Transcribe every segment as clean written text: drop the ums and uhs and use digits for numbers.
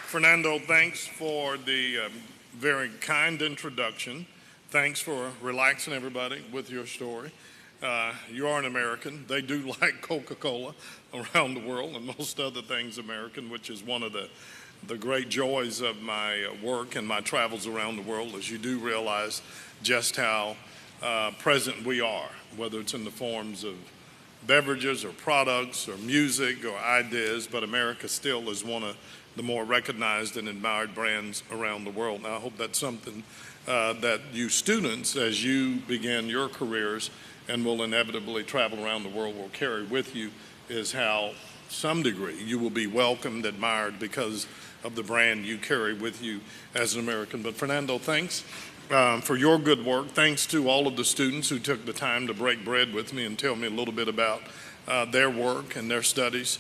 Fernando, thanks for the very kind introduction. Thanks for relaxing everybody with your story. You are an American. They do like Coca-Cola around the world and most other things American, which is one of the great joys of my work and my travels around the world, is you do realize just how present we are, whether it's in the forms of beverages or products or music or ideas, but America still is one of the more recognized and admired brands around the world. Now, I hope that's something that you students, as you begin your careers and will inevitably travel around the world, will carry with you, is how, some degree, you will be welcomed, admired because of the brand you carry with you as an American. But Fernando, thanks for your good work. Thanks to all of the students who took the time to break bread with me and tell me a little bit about their work and their studies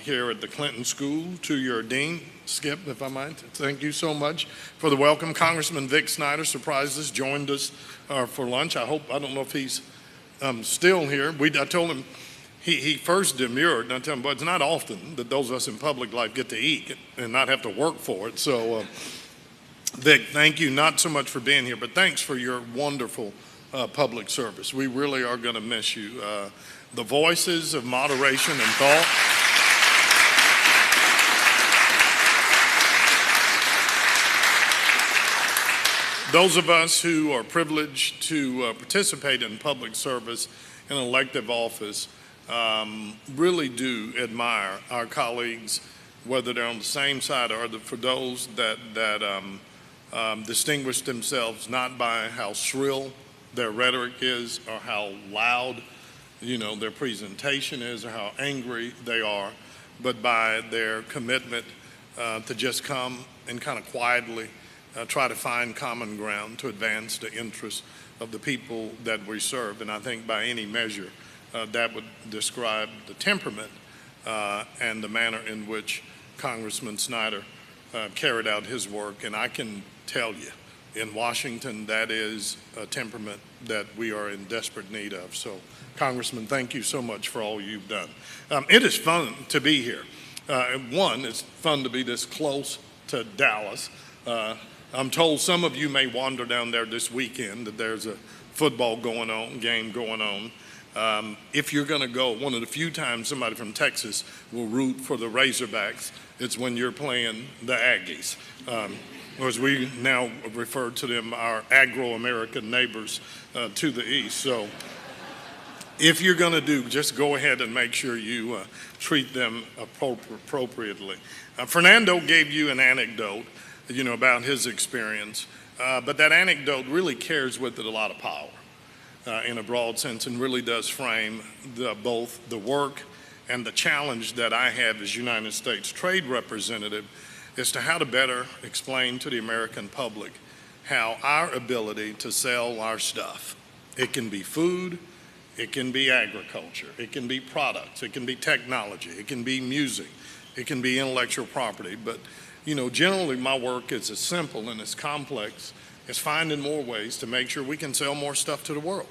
here at the Clinton School. To your dean, Skip, if I might, thank you so much for the welcome. Congressman Vic Snyder surprised us, joined us for lunch. I don't know if he's still here. I told him, he first demurred, and I told him, but it's not often that those of us in public life get to eat and not have to work for it. So, Vic, thank you not so much for being here, but thanks for your wonderful public service. We really are going to miss you. The voices of moderation and thought. Those of us who are privileged to participate in public service in elective office really do admire our colleagues, whether they're on the same side or for those that distinguish themselves not by how shrill their rhetoric is or how loud, their presentation is or how angry they are, but by their commitment to just come and kind of quietly try to find common ground to advance the interests of the people that we serve. And I think by any measure, that would describe the temperament and the manner in which Congressman Snyder carried out his work. And I can tell you, in Washington, that is a temperament that we are in desperate need of. So, Congressman, thank you so much for all you've done. It is fun to be here. One, it's fun to be this close to Dallas. I'm told some of you may wander down there this weekend, that there's a football game going on. If you're going to go, one of the few times somebody from Texas will root for the Razorbacks, it's when you're playing the Aggies. Or as we now refer to them, our Agro-American neighbors to the east. So if you're going to just go ahead and make sure you treat them appropriately. Fernando gave you an anecdote, about his experience, but that anecdote really carries with it a lot of power in a broad sense, and really does frame both the work and the challenge that I have as United States Trade Representative as to how to better explain to the American public how our ability to sell our stuff, it can be food, it can be agriculture, it can be products, it can be technology, it can be music, it can be intellectual property, but generally my work is as simple and as complex as finding more ways to make sure we can sell more stuff to the world.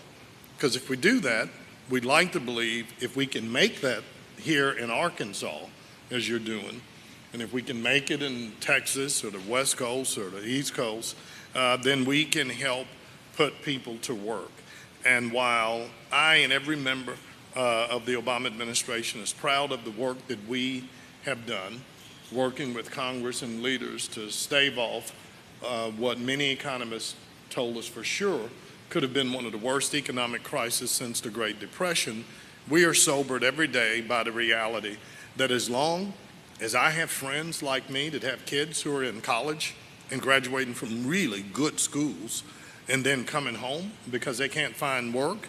Because if we do that, we'd like to believe if we can make that here in Arkansas, as you're doing, and if we can make it in Texas or the West Coast or the East Coast, then we can help put people to work. And while I and every member of the Obama administration is proud of the work that we have done, working with Congress and leaders to stave off what many economists told us for sure could have been one of the worst economic crises since the Great Depression, we are sobered every day by the reality that as long as I have friends like me that have kids who are in college and graduating from really good schools and then coming home because they can't find work,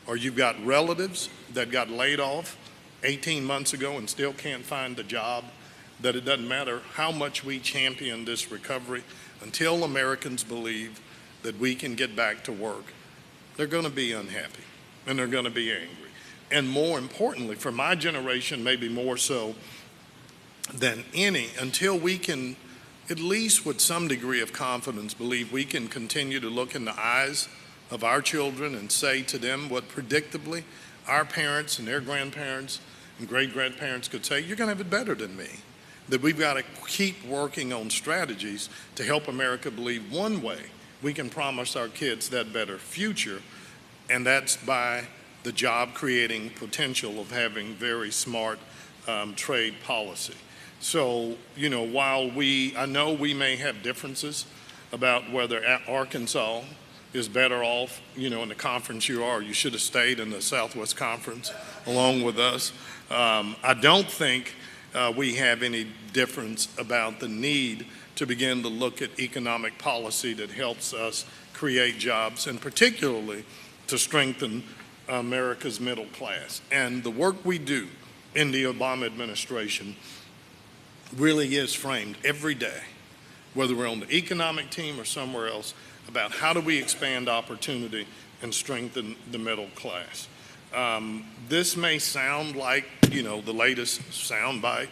or you've got relatives that got laid off 18 months ago and still can't find a job, that it doesn't matter how much we champion this recovery, until Americans believe that we can get back to work, they're going to be unhappy and they're going to be angry. And more importantly, for my generation, maybe more so than any, until we can, at least with some degree of confidence, believe we can continue to look in the eyes of our children and say to them what predictably our parents and their grandparents and great-grandparents could say, you're going to have it better than me. that we've got to keep working on strategies to help America believe one way we can promise our kids that better future, and that's by the job creating potential of having very smart trade policy. So, you know, while I know we may have differences about whether Arkansas is better off, you know, in the conference you are. You should have stayed in the Southwest Conference along with us. I don't think we have any difference about the need to begin to look at economic policy that helps us create jobs, and particularly to strengthen America's middle class. And the work we do in the Obama administration really is framed every day, whether we're on the economic team or somewhere else, about how do we expand opportunity and strengthen the middle class. This may sound like, you know, the latest soundbite,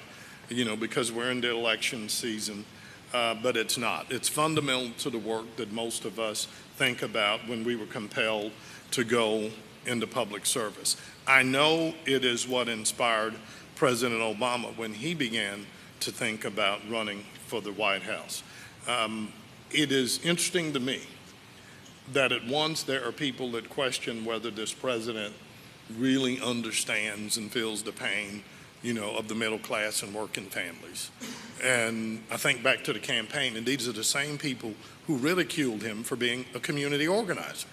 you know, because we're in the election season, but it's not. It's fundamental to the work that most of us think about when we were compelled to go into public service. I know it is what inspired President Obama when he began to think about running for the White House. It is interesting to me that at once there are people that question whether this president really understands and feels the pain, you know, of the middle class and working families. And I think back to the campaign, and these are the same people who ridiculed him for being a community organizer.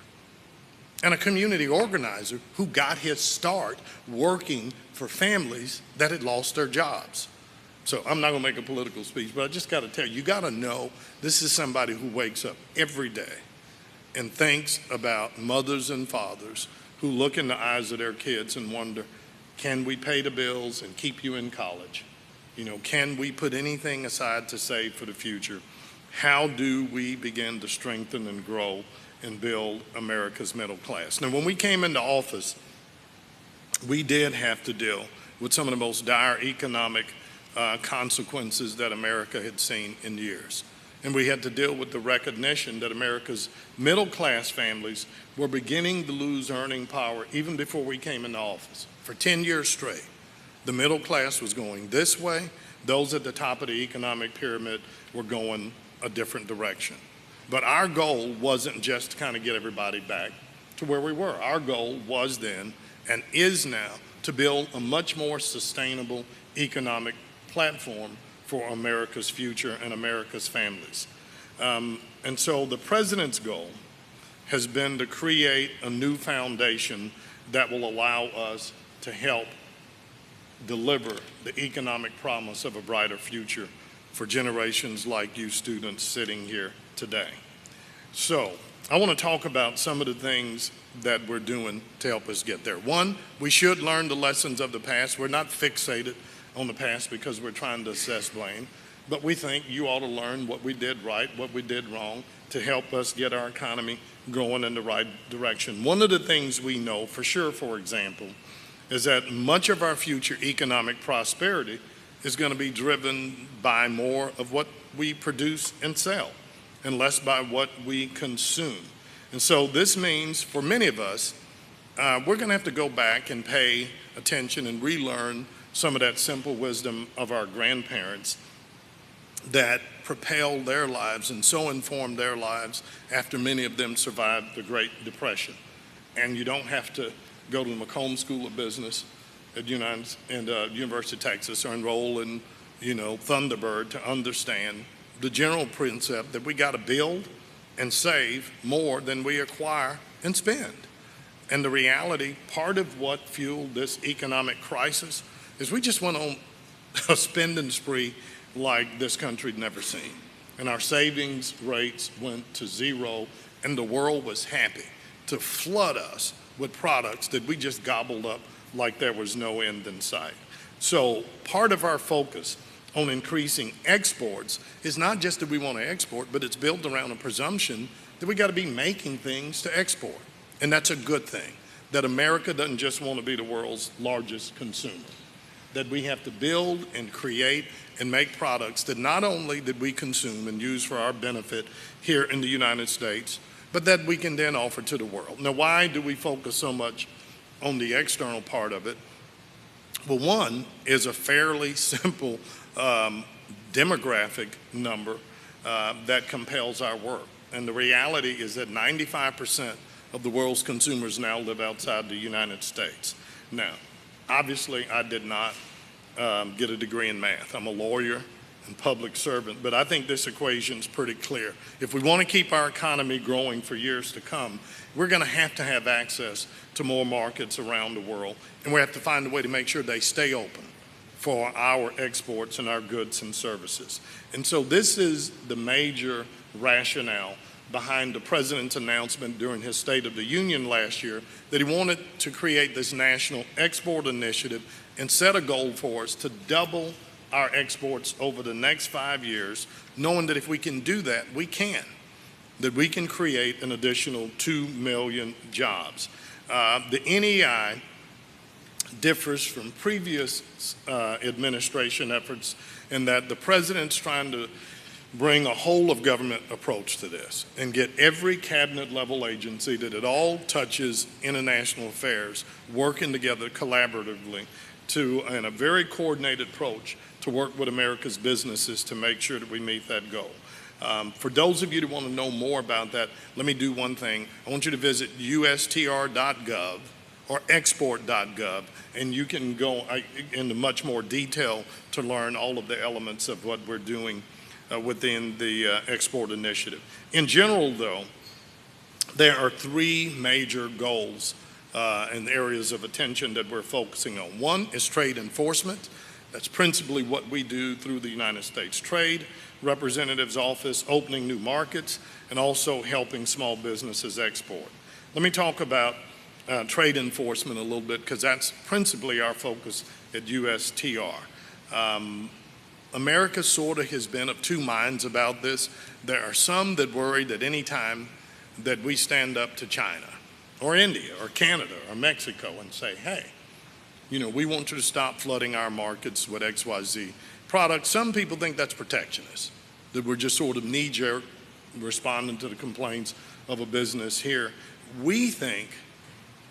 And a community organizer who got his start working for families that had lost their jobs. So I'm not gonna make a political speech, but I just gotta tell you, you gotta know this is somebody who wakes up every day and thinks about mothers and fathers who look in the eyes of their kids and wonder, can we pay the bills and keep you in college? You know, can we put anything aside to save for the future? How do we begin to strengthen and grow and build America's middle class? Now, when we came into office, we did have to deal with some of the most dire economic consequences that America had seen in years. And we had to deal with the recognition that America's middle class families were beginning to lose earning power even before we came into office. For 10 years straight, the middle class was going this way. Those at the top of the economic pyramid were going a different direction. But our goal wasn't just to kind of get everybody back to where we were. Our goal was then, and is now, to build a much more sustainable economic platform for America's future and America's families. And so the president's goal has been to create a new foundation that will allow us to help deliver the economic promise of a brighter future for generations like you students sitting here today. So I want to talk about some of the things that we're doing to help us get there. One, we should learn the lessons of the past. We're not fixated on the past because we're trying to assess blame, but we think you ought to learn what we did right, what we did wrong, to help us get our economy going in the right direction. One of the things we know for sure, for example, is that much of our future economic prosperity is going to be driven by more of what we produce and sell, and less by what we consume. And so this means for many of us, we're going to have to go back and pay attention and relearn some of that simple wisdom of our grandparents that propelled their lives and so informed their lives after many of them survived the Great Depression. And you don't have to go to the Macomb School of Business at University of Texas or enroll in, you know, Thunderbird to understand the general principle that we got to build and save more than we acquire and spend. And the reality, part of what fueled this economic crisis is we just went on a spending spree like this country'd never seen. And our savings rates went to zero, and the world was happy to flood us with products that we just gobbled up like there was no end in sight. So part of our focus on increasing exports is not just that we want to export, but it's built around a presumption that we got to be making things to export. And that's a good thing, that America doesn't just want to be the world's largest consumer, that we have to build and create and make products that not only that we consume and use for our benefit here in the United States, but that we can then offer to the world. Now, why do we focus so much on the external part of it? Well, one is a fairly simple demographic number that compels our work. And the reality is that 95% of the world's consumers now live outside the United States. Now, obviously, I did not get a degree in math. I'm a lawyer and public servant, but I think this equation is pretty clear. If we want to keep our economy growing for years to come, we're going to have access to more markets around the world, and we have to find a way to make sure they stay open for our exports and our goods and services. And so this is the major rationale behind the president's announcement during his State of the Union last year that he wanted to create this national export initiative and set a goal for us to double our exports over the next 5 years, knowing that if we can do that, that we can create an additional 2 million jobs. The NEI differs from previous administration efforts in that the president's trying to bring a whole of government approach to this and get every cabinet level agency that it all touches international affairs working together collaboratively in a very coordinated approach to work with America's businesses to make sure that we meet that goal. For those of you that want to know more about that, let me do one thing. I want you to visit ustr.gov or export.gov, and you can go into much more detail to learn all of the elements of what we're doing within the export initiative. In general, though, there are 3 major goals and areas of attention that we're focusing on. One is trade enforcement. That's principally what we do through the United States Trade Representative's Office, opening new markets, and also helping small businesses export. Let me talk about trade enforcement a little bit, because that's principally our focus at USTR. America sort of has been of 2 minds about this. There are some that worry that any time that we stand up to China or India or Canada or Mexico and say, hey, we want you to stop flooding our markets with XYZ products, some people think that's protectionist, that we're just sort of knee-jerk responding to the complaints of a business here. We think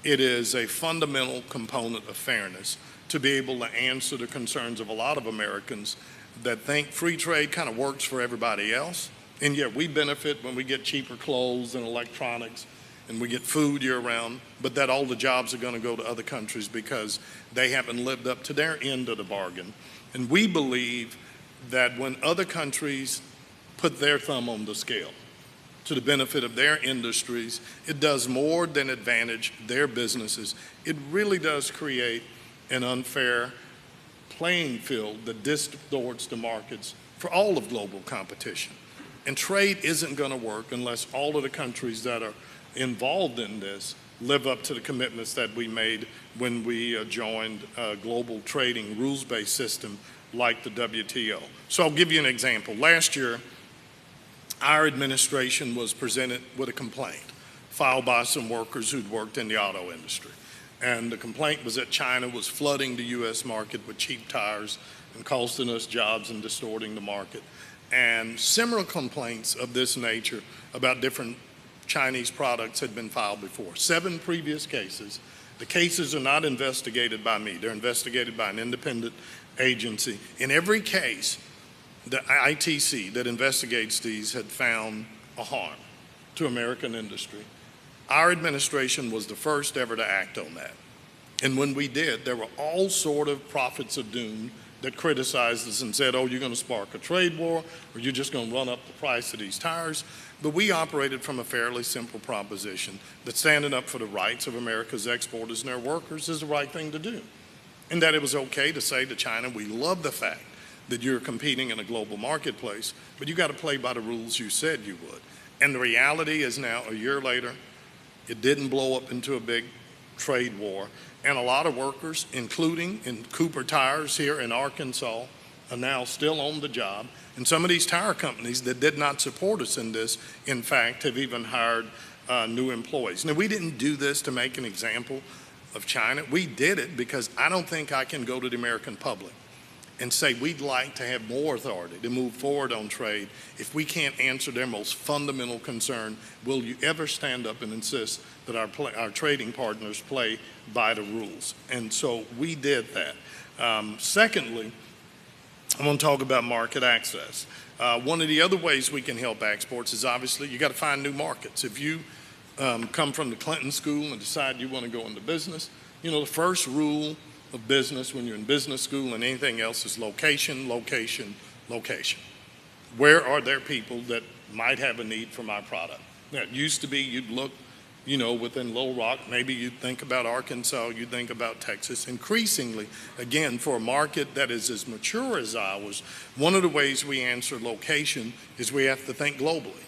it is a fundamental component of fairness to be able to answer the concerns of a lot of Americans that think free trade kind of works for everybody else, and yet we benefit when we get cheaper clothes and electronics and we get food year-round, but that all the jobs are going to go to other countries because they haven't lived up to their end of the bargain. And we believe that when other countries put their thumb on the scale to the benefit of their industries, it does more than advantage their businesses. It really does create an unfair playing field that distorts the markets for all of global competition. And trade isn't going to work unless all of the countries that are involved in this live up to the commitments that we made when we joined a global trading rules-based system like the WTO. So I'll give you an example. Last year, our administration was presented with a complaint filed by some workers who'd worked in the auto industry. And the complaint was that China was flooding the U.S. market with cheap tires and costing us jobs and distorting the market. And similar complaints of this nature about different Chinese products had been filed before. 7 previous cases. The cases are not investigated by me. They're investigated by an independent agency. In every case, the ITC that investigates these had found a harm to American industry. Our administration was the first ever to act on that. And when we did, there were all sort of prophets of doom that criticized us and said, oh, you're going to spark a trade war, or you're just going to run up the price of these tires. But we operated from a fairly simple proposition that standing up for the rights of America's exporters and their workers is the right thing to do. And that it was okay to say to China, we love the fact that you're competing in a global marketplace, but you got to play by the rules you said you would. And the reality is now, a year later, it didn't blow up into a big trade war. And a lot of workers, including in Cooper Tires here in Arkansas, are now still on the job. And some of these tire companies that did not support us in this, in fact, have even hired new employees. Now, we didn't do this to make an example of China. We did it because I don't think I can go to the American public and say we'd like to have more authority to move forward on trade if we can't answer their most fundamental concern. Will you ever stand up and insist that our trading partners play by the rules? And so we did that. Secondly, I want to talk about market access. One of the other ways we can help exports is obviously you got to find new markets. If you come from the Clinton School and decide you want to go into business, the first rule of business when you're in business school and anything else is location, location, location. Where are there people that might have a need for my product? That used to be you'd look, within Little Rock, maybe you'd think about Arkansas, you'd think about Texas. Increasingly, again, for a market that is as mature as ours, one of the ways we answer location is we have to think globally.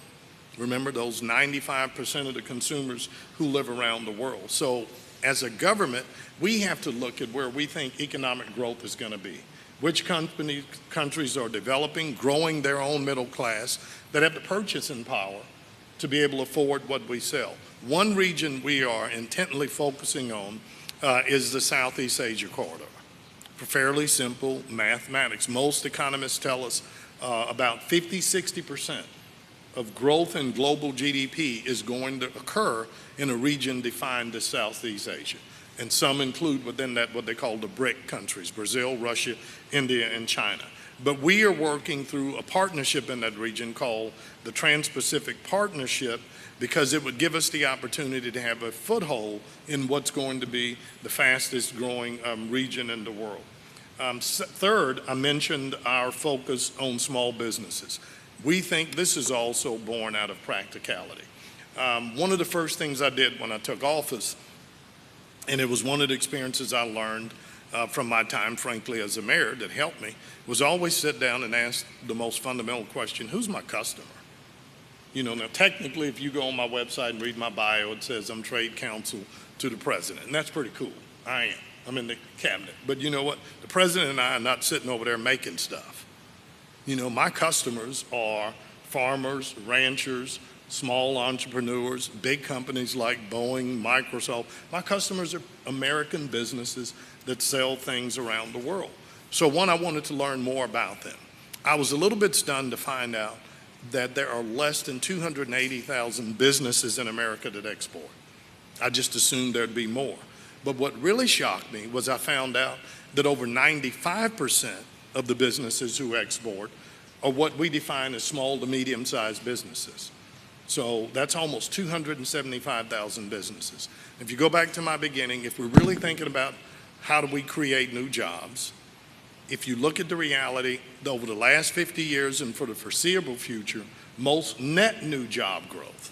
Remember those 95% of the consumers who live around the world. So as a government, we have to look at where we think economic growth is going to be. Which countries are developing, growing their own middle class that have the purchasing power to be able to afford what we sell. One region we are intently focusing on is the Southeast Asia corridor. For fairly simple mathematics, most economists tell us about 50–60% of growth in global GDP is going to occur in a region defined as Southeast Asia. And some include within that what they call the BRIC countries, Brazil, Russia, India, and China. But we are working through a partnership in that region called the Trans-Pacific Partnership because it would give us the opportunity to have a foothold in what's going to be the fastest growing region in the world. Third, I mentioned our focus on small businesses. We think this is also born out of practicality. One of the first things I did when I took office, and it was one of the experiences I learned from my time, frankly, as a mayor that helped me, was always sit down and ask the most fundamental question, who's my customer? Now technically, if you go on my website and read my bio, it says I'm trade counsel to the president, and that's pretty cool. I am. I'm in the cabinet. But you know what? The president and I are not sitting over there making stuff. My customers are farmers, ranchers, small entrepreneurs, big companies like Boeing, Microsoft. My customers are American businesses that sell things around the world. So one, I wanted to learn more about them. I was a little bit stunned to find out that there are less than 280,000 businesses in America that export. I just assumed there'd be more. But what really shocked me was I found out that over 95% of the businesses who export are what we define as small to medium-sized businesses. So that's almost 275,000 businesses. If you go back to my beginning, if we're really thinking about how do we create new jobs, if you look at the reality, over the last 50 years and for the foreseeable future, most net new job growth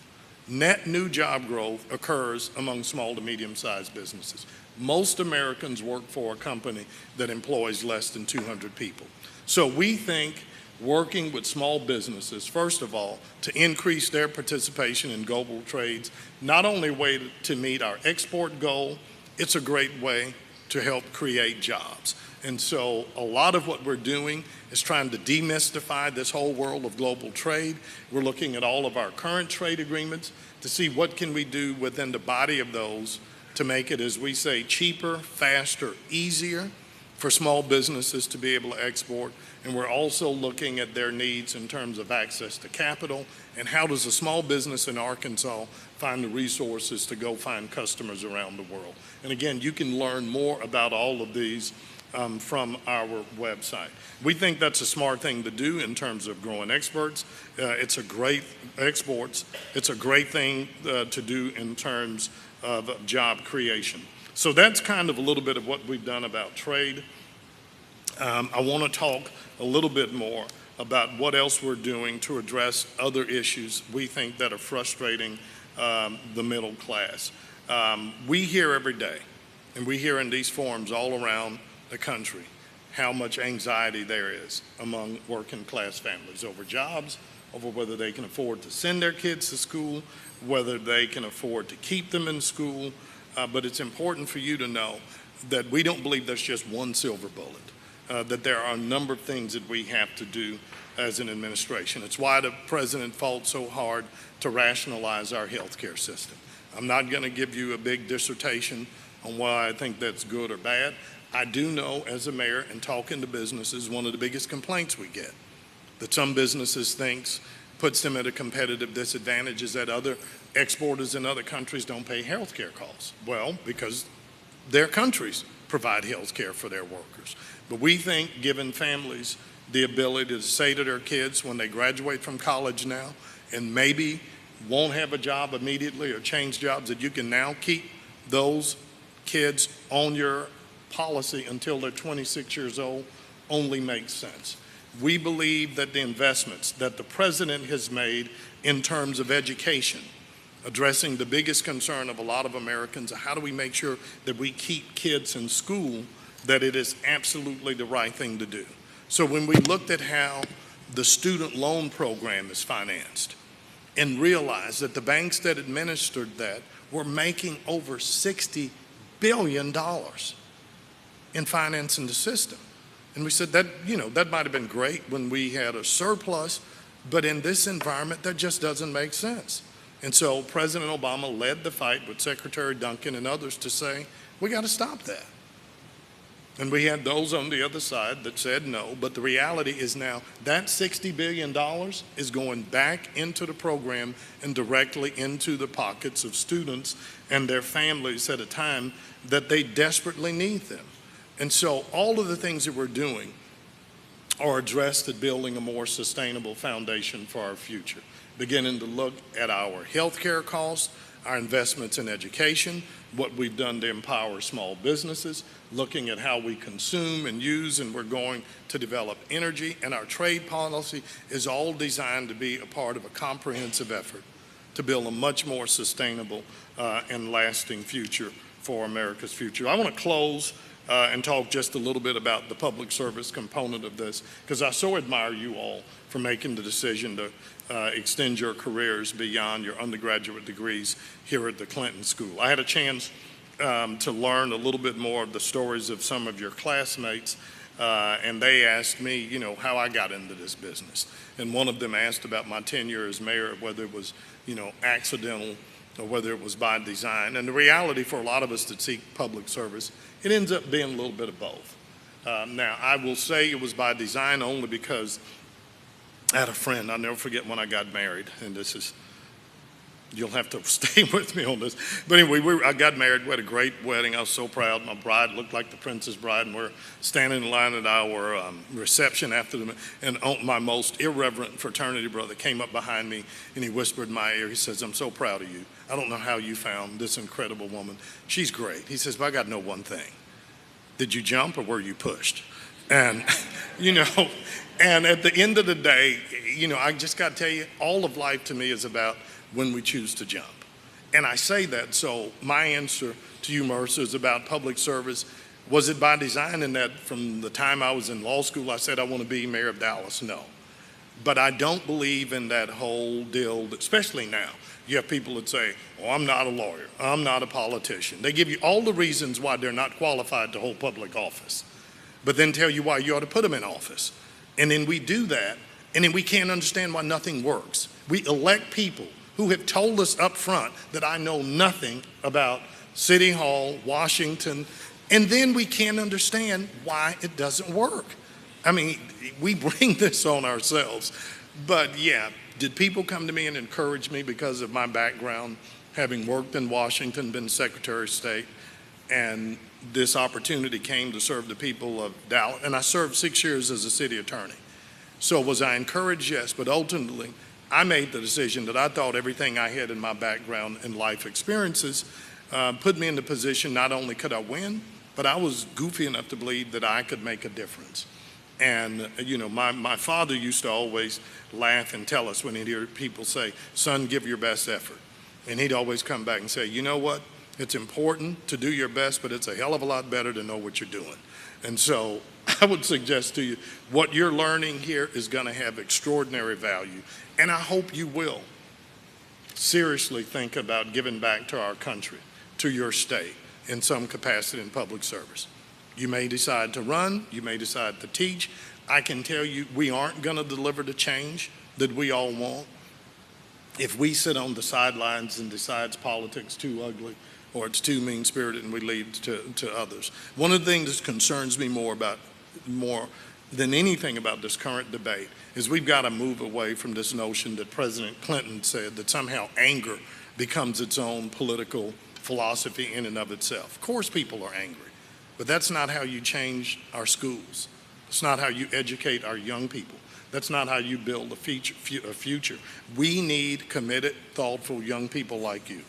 occurs among small to medium-sized businesses. Most Americans work for a company that employs less than 200 people. So we think working with small businesses, first of all, to increase their participation in global trades, not only a way to meet our export goal, it's a great way to help create jobs. And so a lot of what we're doing is trying to demystify this whole world of global trade. We're looking at all of our current trade agreements to see what can we do within the body of those to make it, as we say, cheaper, faster, easier for small businesses to be able to export. And we're also looking at their needs in terms of access to capital and how does a small business in Arkansas find the resources to go find customers around the world. And again, you can learn more about all of these from our website. We think that's a smart thing to do in terms of growing exports. It's a great thing to do in terms of job creation. So that's kind of a little bit of what we've done about trade. I want to talk a little bit more about what else we're doing to address other issues we think that are frustrating the middle class. We hear every day, and we hear in these forums all around the country, how much anxiety there is among working class families over jobs, over whether they can afford to send their kids to school, whether they can afford to keep them in school. But it's important for you to know that we don't believe there's just one silver bullet, that there are a number of things that we have to do as an administration. It's why the president fought so hard to rationalize our health care system. I'm not going to give you a big dissertation on why I think that's good or bad. I do know as a mayor and talking to businesses, one of the biggest complaints we get that some businesses thinks puts them at a competitive disadvantage is that other exporters in other countries don't pay health care costs. Well, because their countries provide health care for their workers. But we think giving families the ability to say to their kids when they graduate from college now and maybe won't have a job immediately or change jobs, that you can now keep those kids on your policy until they're 26 years old only makes sense. We believe that the investments that the president has made in terms of education, addressing the biggest concern of a lot of Americans, how do we make sure that we keep kids in school, that it is absolutely the right thing to do. So when we looked at how the student loan program is financed and realized that the banks that administered that were making over $60 billion in financing the system. And we said that, that might have been great when we had a surplus, but in this environment, that just doesn't make sense. And so President Obama led the fight with Secretary Duncan and others to say, we got to stop that. And we had those on the other side that said no, but the reality is now that $60 billion is going back into the program and directly into the pockets of students and their families at a time that they desperately need them. And so all of the things that we're doing are addressed at building a more sustainable foundation for our future, beginning to look at our healthcare costs, our investments in education, what we've done to empower small businesses, looking at how we consume and use, and we're going to develop energy, and our trade policy is all designed to be a part of a comprehensive effort to build a much more sustainable and lasting future for America's future. I want to close and talk just a little bit about the public service component of this, because I so admire you all for making the decision to extend your careers beyond your undergraduate degrees here at the Clinton School. I had a chance to learn a little bit more of the stories of some of your classmates, and they asked me, how I got into this business. And one of them asked about my tenure as mayor, whether it was, accidental or whether it was by design. And the reality for a lot of us that seek public service, it ends up being a little bit of both. Now, I will say it was by design only because I had a friend, I'll never forget when I got married, and this is, you'll have to stay with me on this. But anyway, I got married, we had a great wedding, I was so proud. My bride looked like the princess bride, and we're standing in line at our reception after them, and my most irreverent fraternity brother came up behind me, and he whispered in my ear, he says, I'm so proud of you. I don't know how you found this incredible woman. She's great. He says, but I got to know one thing. Did you jump or were you pushed? And, and at the end of the day, I just got to tell you, all of life to me is about when we choose to jump. And I say that, so my answer to you, Mercer, is about public service. Was it by design in that from the time I was in law school, I said I want to be mayor of Dallas? No. But I don't believe in that whole deal, especially now. You have people that say, oh, I'm not a lawyer, I'm not a politician. They give you all the reasons why they're not qualified to hold public office, but then tell you why you ought to put them in office. And then we do that, and then we can't understand why nothing works. We elect people who have told us up front that I know nothing about City Hall, Washington, and then we can't understand why it doesn't work. I mean, we bring this on ourselves. But yeah, did people come to me and encourage me because of my background, having worked in Washington, been Secretary of State, and this opportunity came to serve the people of Dallas, and I served 6 years as a city attorney. So was I encouraged? Yes, but ultimately, I made the decision that I thought everything I had in my background and life experiences put me in the position not only could I win, but I was goofy enough to believe that I could make a difference. And my father used to always laugh and tell us when he'd hear people say, son, give your best effort. And he'd always come back and say, you know what? It's important to do your best, but it's a hell of a lot better to know what you're doing. And so I would suggest to you, what you're learning here is going to have extraordinary value. And I hope you will seriously think about giving back to our country, to your state, in some capacity in public service. You may decide to run, you may decide to teach. I can tell you, we aren't going to deliver the change that we all want if we sit on the sidelines and decides politics too ugly or it's too mean-spirited and we leave it to others. One of the things that concerns me more than anything about this current debate is we've got to move away from this notion that President Clinton said that somehow anger becomes its own political philosophy in and of itself. Of course people are angry, but that's not how you change our schools. It's not how you educate our young people. That's not how you build a future. We need committed, thoughtful young people like you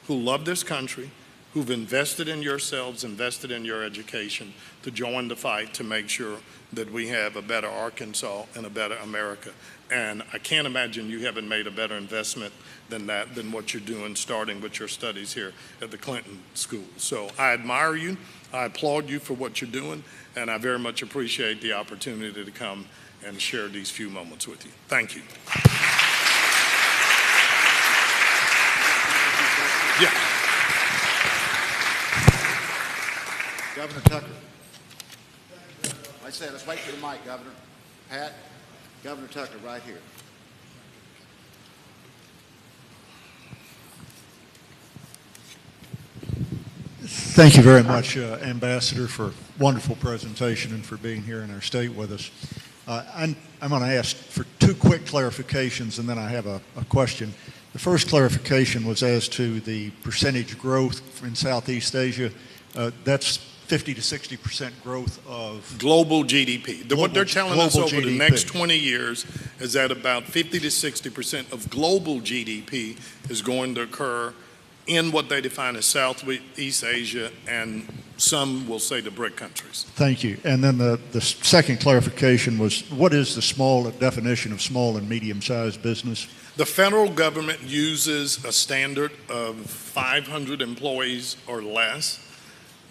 who love this country, who've invested in yourselves, invested in your education, to join the fight to make sure that we have a better Arkansas and a better America. And I can't imagine you haven't made a better investment than that, than what you're doing, starting with your studies here at the Clinton School. So I admire you, I applaud you for what you're doing, and I very much appreciate the opportunity to come and share these few moments with you. Thank you. Yeah. Governor Tucker. Like I said, let's wait for the mic, Governor. Pat, Governor Tucker, right here. Thank you very much, Ambassador, for a wonderful presentation and for being here in our state with us. I'm going to ask for two quick clarifications, and then I have a question. The first clarification was as to the percentage growth in Southeast Asia. That's 50 to 60% growth of global GDP. What they're telling us over GDP. The next 20 years is that about 50 to 60% of global GDP is going to occur in what they define as Southeast Asia, and some will say the BRIC countries. Thank you. And then the second clarification was, what is the definition of small and medium-sized business? The federal government uses a standard of 500 employees or less.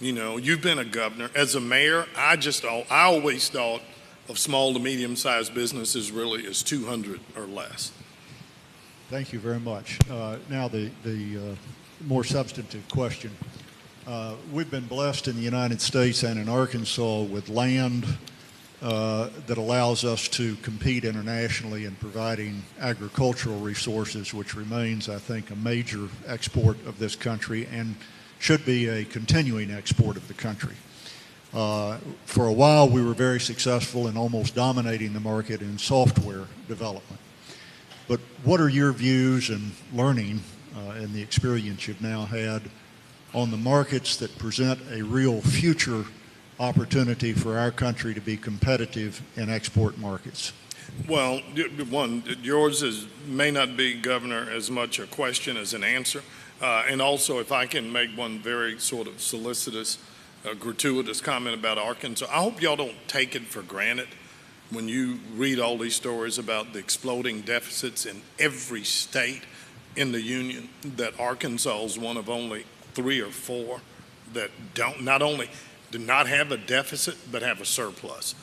You know, you've been a governor. As a mayor, I always thought of small to medium-sized businesses really as 200 or less. Thank you very much. Now the more substantive question. We've been blessed in the United States and in Arkansas with land that allows us to compete internationally in providing agricultural resources, which remains, I think, a major export of this country and should be a continuing export of the country. For a while, we were very successful in almost dominating the market in software development. But what are your views and learning and the experience you've now had on the markets that present a real future opportunity for our country to be competitive in export markets? Well, one, yours may not be, Governor, as much a question as an answer. And also, if I can make one very sort of solicitous, gratuitous comment about Arkansas, I hope y'all don't take it for granted when you read all these stories about the exploding deficits in every state in the union, that Arkansas is one of only 3 or 4 that not only do not have a deficit, but have a surplus.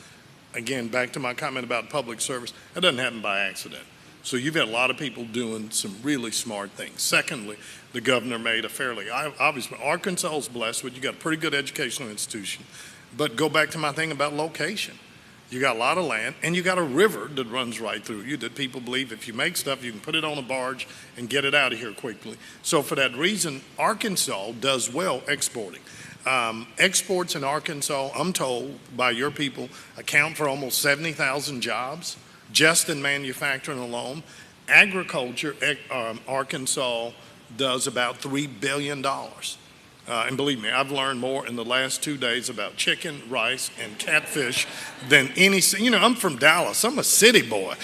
Again, back to my comment about public service, that doesn't happen by accident. So you've had a lot of people doing some really smart things. Secondly, the governor made a fairly obvious point. Arkansas is blessed with, you got a pretty good educational institution, but go back to my thing about location. You got a lot of land, and you got a river that runs right through you that people believe if you make stuff, you can put it on a barge and get it out of here quickly. So for that reason, Arkansas does well exporting. Exports in Arkansas, I'm told by your people, account for almost 70,000 jobs just in manufacturing alone. Agriculture, Arkansas does about $3 billion. And believe me, I've learned more in the last 2 days about chicken, rice, and catfish than any, I'm from Dallas. I'm a city boy.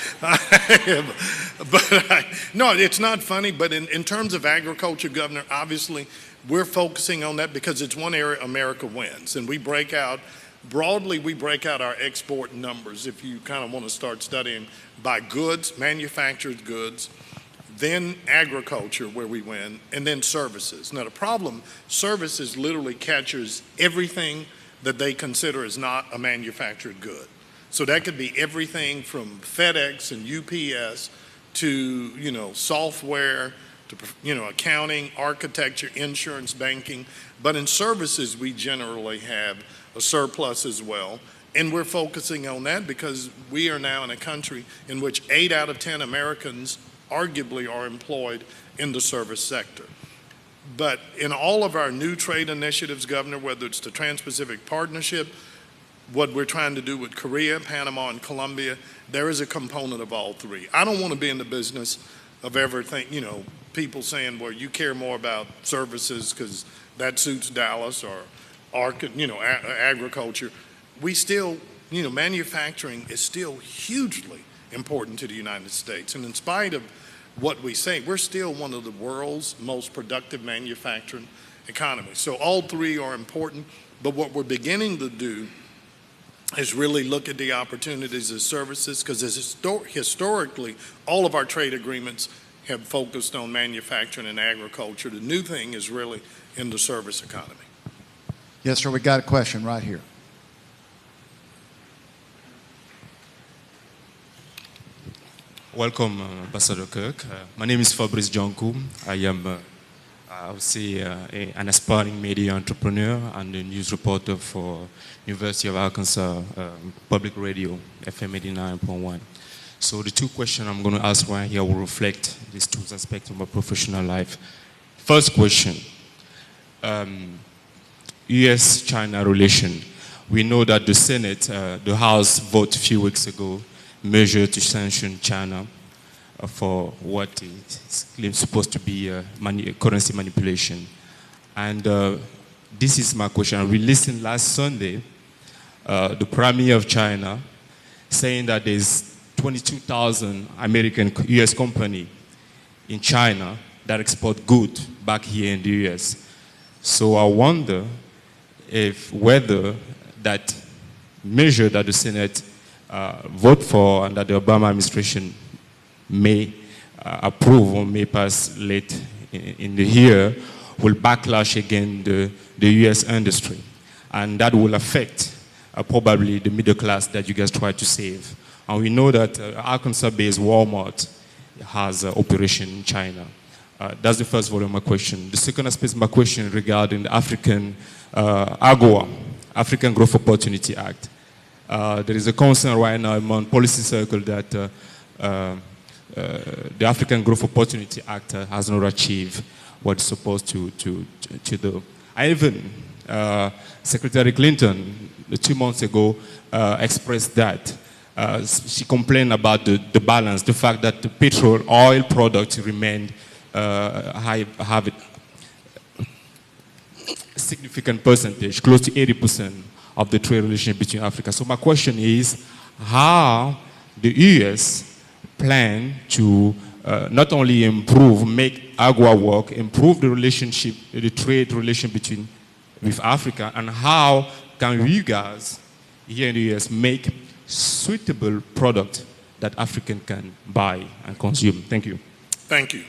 No, it's not funny, but in terms of agriculture, Governor, obviously we're focusing on that because it's one area America wins. And we break out, broadly, we break out our export numbers, if you kind of want to start studying, by goods, manufactured goods, then agriculture, where we win, and then services. Now the problem, services literally captures everything that they consider as not a manufactured good. So that could be everything from FedEx and UPS to, software, to, accounting, architecture, insurance, banking. But in services, we generally have a surplus as well. And we're focusing on that because we are now in a country in which 8 out of 10 Americans arguably are employed in the service sector. But in all of our new trade initiatives, Governor, whether it's the Trans-Pacific Partnership, what we're trying to do with Korea, Panama, and Colombia, there is a component of all three. I don't want to be in the business of everything, people saying, well, you care more about services because that suits Dallas or agriculture. We still, manufacturing is still hugely important to the United States. And in spite of what we say, we're still one of the world's most productive manufacturing economies. So all three are important, but what we're beginning to do is really look at the opportunities as services, because historically, all of our trade agreements have focused on manufacturing and agriculture. The new thing is really in the service economy. Yes, sir, we got a question right here. Welcome, Ambassador Kirk. My name is Fabrice Jankou. I am, I would say, an aspiring media entrepreneur and a news reporter for University of Arkansas Public Radio, FM 89.1. So the two questions I'm going to ask right here will reflect these two aspects of my professional life. First question, U.S.-China relation. We know that the Senate, the House voted a few weeks ago, measure to sanction China for what is claimed supposed to be currency manipulation. And this is my question. We listened last Sunday, the Premier of China saying that there's 22,000 American US company in China that export goods back here in the US. So I wonder whether that measure that the Senate vote for and that the Obama administration may approve or may pass late in the year will backlash against the U.S. industry. And that will affect probably the middle class that you guys try to save. And we know that Arkansas-based Walmart has an operation in China. That's the first volume of my question. The second aspect of my question regarding the African AGOA, African Growth Opportunity Act. There is a concern right now among policy circles that the African Growth Opportunity Act has not achieved what it's supposed to do. I even, Secretary Clinton, 2 months ago, expressed that. She complained about the balance, the fact that the petrol oil products remained have a significant percentage, close to 80% of the trade relationship between Africa. So my question is, how the U.S. plan to not only make AGOA work, improve the relationship, the trade relation with Africa, and how can you guys here in the U.S. make suitable product that African can buy and consume? Thank you. Thank you.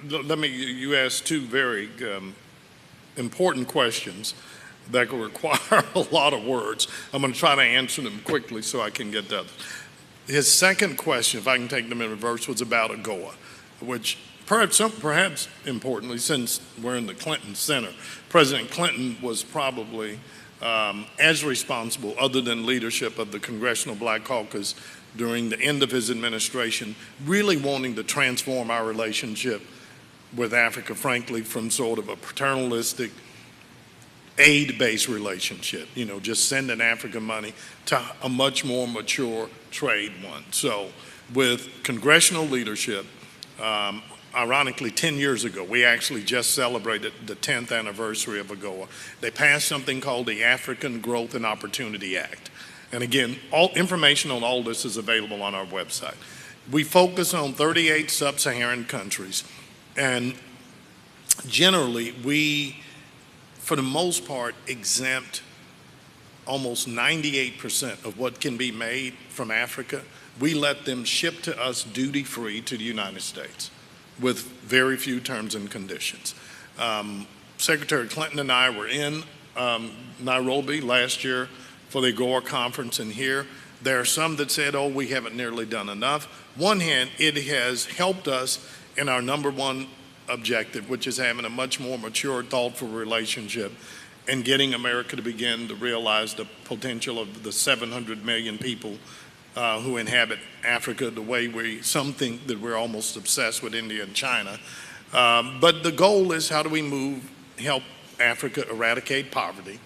You asked two very important questions that could require a lot of words. I'm going to try to answer them quickly so I can get that. His second question, if I can take them in reverse, was about AGOA, which perhaps importantly, since we're in the Clinton Center, President Clinton was probably as responsible, other than leadership of the Congressional Black Caucus during the end of his administration, really wanting to transform our relationship with Africa, frankly, from sort of a paternalistic, aid-based relationship, just sending Africa money, to a much more mature trade one. So with congressional leadership, ironically 10 years ago, we actually just celebrated the 10th anniversary of AGOA. They passed something called the African Growth and Opportunity Act. And again, all information on all this is available on our website. We focus on 38 sub-Saharan countries, and generally we, for the most part, exempt almost 98% of what can be made from Africa. We let them ship to us duty-free to the United States with very few terms and conditions. Secretary Clinton and I were in Nairobi last year for the AGOA conference, and here there are some that said, oh, we haven't nearly done enough. One hand, it has helped us in our number one objective, which is having a much more mature, thoughtful relationship and getting America to begin to realize the potential of the 700 million people who inhabit Africa, the way some think that we're almost obsessed with India and China. But the goal is, how do we help Africa eradicate poverty,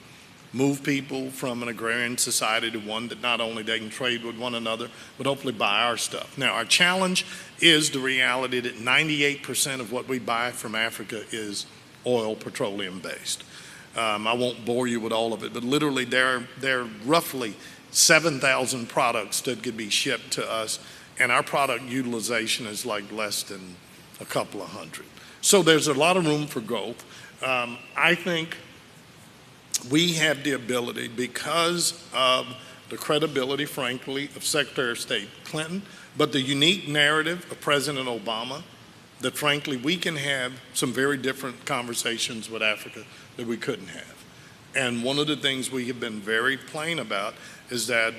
move people from an agrarian society to one that not only they can trade with one another, but hopefully buy our stuff. Now, our challenge is the reality that 98% of what we buy from Africa is oil, petroleum based. I won't bore you with all of it, but literally there are roughly 7,000 products that could be shipped to us, and our product utilization is like less than a couple of hundred. So there's a lot of room for growth. I think we have the ability, because of the credibility, frankly, of Secretary of State Clinton, but the unique narrative of President Obama, that frankly we can have some very different conversations with Africa that we couldn't have. And one of the things we have been very plain about is that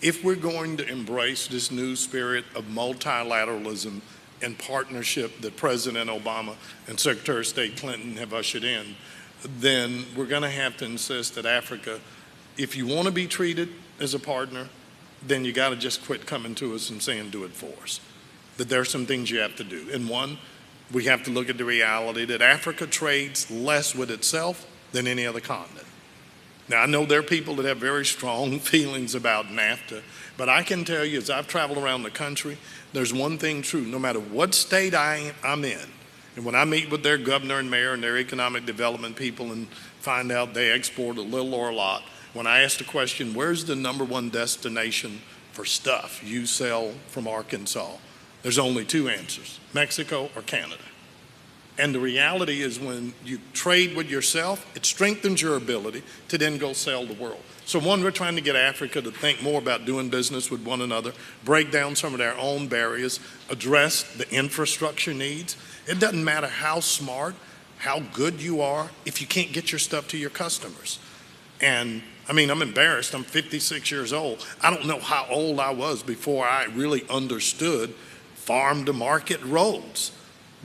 if we're going to embrace this new spirit of multilateralism and partnership that President Obama and Secretary of State Clinton have ushered in, then we're going to have to insist that Africa, if you want to be treated as a partner, then you got to just quit coming to us and saying do it for us. That there are some things you have to do. And one, we have to look at the reality that Africa trades less with itself than any other continent. Now, I know there are people that have very strong feelings about NAFTA, but I can tell you, as I've traveled around the country, there's one thing true. No matter what state I'm in, and when I meet with their governor and mayor and their economic development people and find out they export a little or a lot, when I ask the question, where's the #1 destination for stuff you sell from Arkansas? There's only two answers: Mexico or Canada. And the reality is, when you trade with yourself, it strengthens your ability to then go sell the world. So one, we're trying to get Africa to think more about doing business with one another, break down some of their own barriers, address the infrastructure needs. It doesn't matter how smart, how good you are, if you can't get your stuff to your customers. And I mean, I'm embarrassed. I'm 56 years old. I don't know how old I was before I really understood farm to market roads.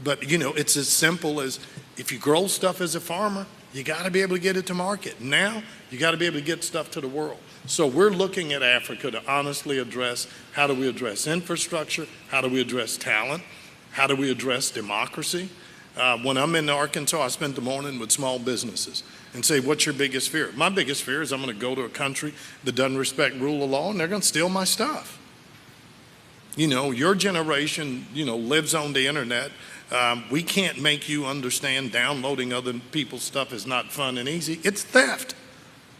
But you know, it's as simple as, if you grow stuff as a farmer, you got to be able to get it to market. Now, you got to be able to get stuff to the world. So we're looking at Africa to honestly address, how do we address infrastructure? How do we address talent? How do we address democracy? When I'm in Arkansas, I spend the morning with small businesses and say, what's your biggest fear? My biggest fear is I'm going to go to a country that doesn't respect rule of law, and they're going to steal my stuff. You know, your generation, you know, lives on the internet. We can't make you understand downloading other people's stuff is not fun and easy. It's theft.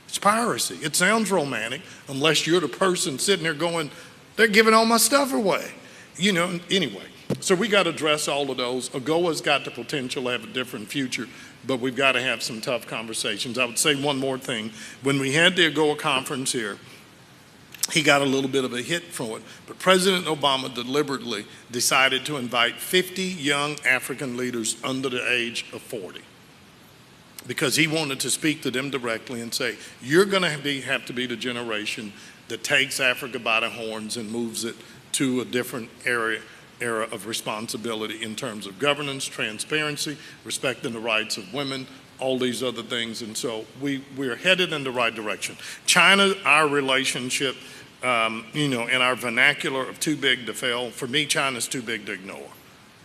It's piracy. It sounds romantic unless you're the person sitting there going, they're giving all my stuff away. You know, anyway. So we got to address all of those. AGOA's got the potential to have a different future, but we've got to have some tough conversations. I would say one more thing. When we had the AGOA conference here, he got a little bit of a hit from it, but President Obama deliberately decided to invite 50 young African leaders under the age of 40, because he wanted to speak to them directly and say, you're going to have to be the generation that takes Africa by the horns and moves it to a different era of responsibility in terms of governance, transparency, respecting the rights of women, all these other things. And so we're headed in the right direction. China, our relationship, you know, in our vernacular of too big to fail, for me, China's too big to ignore.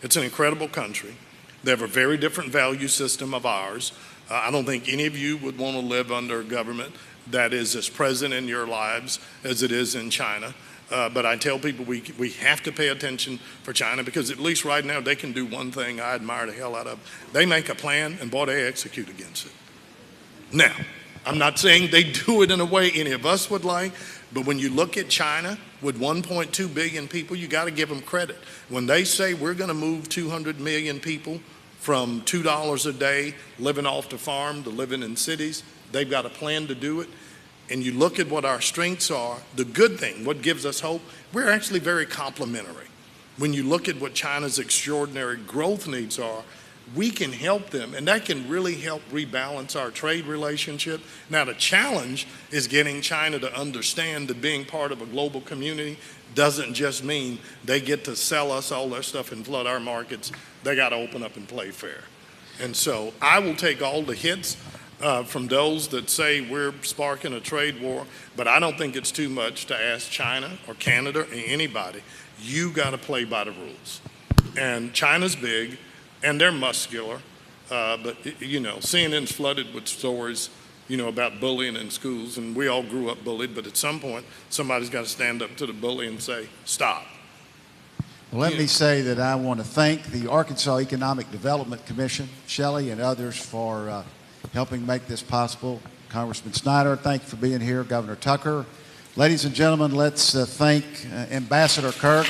It's an incredible country. They have a very different value system of ours. I don't think any of you would want to live under a government that is as present in your lives as it is in China. But I tell people we have to pay attention for China, because at least right now they can do one thing I admire the hell out of. They make a plan, and boy, they execute against it. Now, I'm not saying they do it in a way any of us would like, but when you look at China with 1.2 billion people, you got to give them credit. When they say we're going to move 200 million people from $2 a day living off the farm to living in cities, they've got a plan to do it. And you look at what our strengths are, the good thing, what gives us hope, we're actually very complementary. When you look at what China's extraordinary growth needs are, we can help them, and that can really help rebalance our trade relationship. Now, the challenge is getting China to understand that being part of a global community doesn't just mean they get to sell us all their stuff and flood our markets. They got to open up and play fair. And so I will take all the hits from those that say we're sparking a trade war, but I don't think it's too much to ask China or Canada or anybody, you got to play by the rules. And China's big, and they're muscular, but you know, CNN's flooded with stories, you know, about bullying in schools, and we all grew up bullied, but at some point, somebody's got to stand up to the bully and say, stop. Well, let me say that I want to thank the Arkansas Economic Development Commission, Shelley and others, for helping make this possible. Congressman Snyder, thank you for being here. Governor Tucker. Ladies and gentlemen, let's thank Ambassador Kirk.